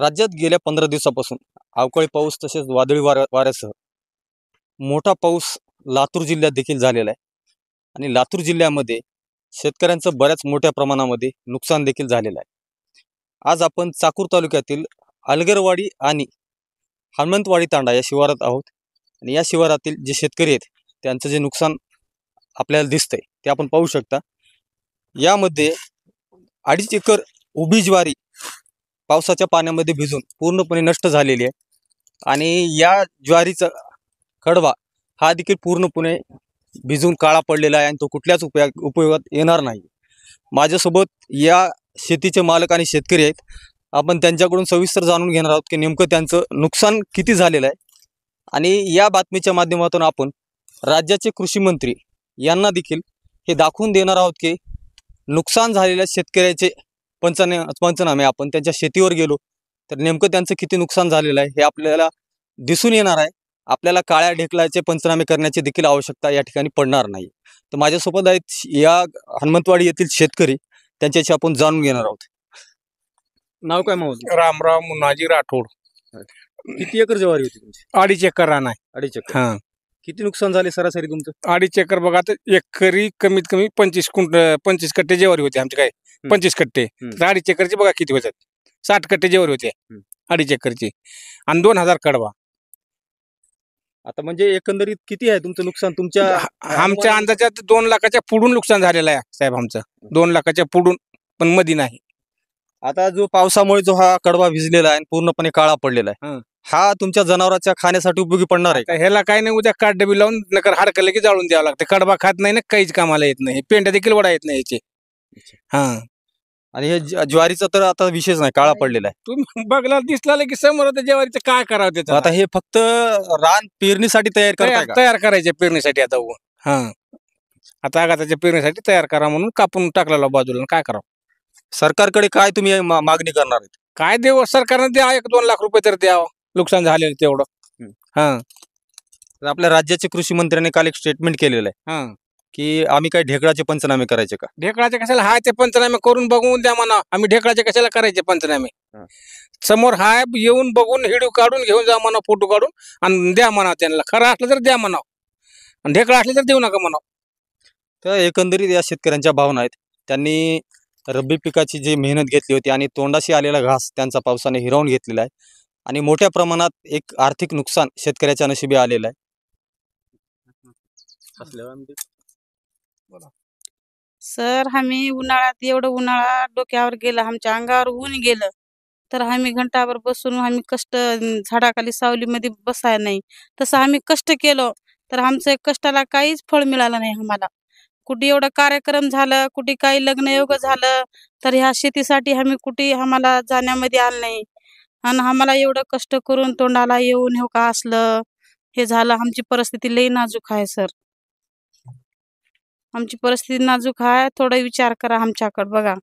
राज्यात गेल्या 15 दिवसापासून अवकाळी पाऊस तसेच वादळी वाऱ्यासह मोठा पाऊस लातूर जिल्ह्यात देखील झालेला आहे आणि लातूर जिल्ह्यामध्ये शेतकऱ्यांचं बऱ्याच मोठ्या प्रमाणामध्ये नुकसान देखील झालेलं आहे. आज आपण चाकूर तालुक्यातील अलगरवाडी आणि हनुमंतवाडी तांडा या शिवारात आहोत आणि या शिवारातील जे शेतकरी आहेत त्यांचं जे नुकसान आपल्याला दिसतंय ते आपण पाहू शकता. यामध्ये 2.5 एकर उभी ज्वारी पावसाच्या पाण्यामध्ये भिजून पूर्णपणे नष्ट झालेली आहे आणि या ज्वारीचा कडवा हा देखील पूर्णपणे भिजून काळा पडलेला आहे आणि तो कुठल्याच उपयोगात येणार नाही. माझ्यासोबत या शेतीचे मालक आणि शेतकरी आहेत. आपण त्यांच्याकडून सविस्तर जाणून घेणार आहोत की नेमकं त्यांचं नुकसान किती झालेलं आहे आणि या बातमीच्या माध्यमातून आपण राज्याचे कृषी मंत्री यांना देखील हे दाखवून देणार आहोत की नुकसान झालेल्या शेतकऱ्याचे पंचनामे आपण त्यांच्या शेतीवर गेलो तर नेमकं त्यांचं किती नुकसान झालेलं आहे हे आपल्याला दिसून येणार आहे. आपल्याला काळ्या ढेकळाचे पंचनामे करण्याची देखील आवश्यकता या ठिकाणी पडणार नाही. तर माझ्यासोबत आहेत या हनुमंतवाडी येथील शेतकरी, त्यांच्याशी आपण जाणून घेणार आहोत. नाव काय मावळ? रामराव मुन्नाजी राठोड. किती एकर ज्वारी होती तुमची? 2.5 एकर रान आहे. 2.5 एकर. हा, किती नुकसान झाले सरासरी तुमचं? 2.5 एकर बघा तर एकरी कमीत कमी 25 कट्टे ज्वारी होते आमचे. काय 25 कट्टे तर 2.5 एकरचे बघा किती होतात. 60 कट्टे ज्वारी होते 2.5 एकरची आणि 2000 कडवा. आता म्हणजे एकंदरीत किती आहे तुमचं नुकसान? तुमच्या आमच्या अंदाजात 2 लाखाच्या पुढून नुकसान झालेलं आहे साहेब आमचं. 2 लाखाच्या पुढून, पण मध्ये नाही. आता जो पावसामुळे जो हा कडवा भिजलेला आहे आणि पूर्णपणे काळा पडलेला आहे, हा तुमच्या जनावरांच्या खाण्यासाठी उपयोगी पडणार आहे का? ह्याला काय नाही, उद्या काट डबी लावून नकर हाडकले की जाळून द्यावं लागतं. कडबा खात नाही ना, काहीच कामाला येत नाही. पेंड्या देखील वडा येत नाही याचे. हा, आणि हे ज्वारीचा तर आता विशेष नाही, काळा पडलेला आहे. तुम्ही बघला दिसला की समोर त्या ज्वारीचं काय करावं त्याचं. आता हे फक्त रान पेरणीसाठी तयार करताय का? तयार करायचे पेरणीसाठी आता. हा, आता आगाताच्या पेरणीसाठी तयार करा म्हणून कापून टाकलेला बाजूला. काय करावं? सरकारकडे काय तुम्ही मागणी करणार आहेत? काय देव सरकारनं द्या, 1-2 लाख रुपये तर द्यावं नुकसान झालेलं तेवढं. हा, आपल्या राज्याचे कृषी मंत्र्यांनी काल एक स्टेटमेंट केलेलं आहे हा, की आम्ही काय ढेकळाचे पंचनामे करायचे का? ढेकळाचे कशाला हाय ते पंचनामे करून बघून द्या म्हणा. आम्ही ढेकळाचे कशाला करायचे पंचनामे? समोर हाय, येऊन बघून हिडू काढून घेऊन जा म्हणा, फोटो काढून आणि द्या म्हणा. त्यांना खरं असलं तर द्या म्हणा आणि ढेकळा असले तर देऊ नका म्हणा. तर एकंदरीत या शेतकऱ्यांच्या भावना आहेत. त्यांनी रब्बी पिकाची जी मेहनत घेतली होती आणि तोंडाशी आलेला घास त्यांचा पावसाने हिरावून घेतलेला आहे आणि मोठ्या प्रमाणात एक आर्थिक नुकसान शेतकऱ्याच्या नशिबी आलेलं आहे. सर, आम्ही उन्हाळ्यात एवढं उन्हाळा डोक्यावर गेलं, आमच्या अंगावर ऊन गेलं तर आम्ही घंटाभर बसून आम्ही कष्ट, झाडाखाली सावलीमध्ये बसाय नाही. तसं आम्ही कष्ट केलं तर आमचं कष्टाला काहीच फळ मिळालं नाही आम्हाला. कुठे एवढं कार्यक्रम झालं, कुठे काही लग्नयोग झालं तर ह्या शेतीसाठी आम्ही कुठे आम्हाला जाण्यामध्ये आलं नाही. आणि आम्हाला एवढं कष्ट करून तोंडाला येऊन हो का असलं हे झालं. आमची परिस्थिती लई नाजूक आहे सर. आमची परिस्थिती नाजूक आहे, थोडा विचार करा आमच्याकडे बघा.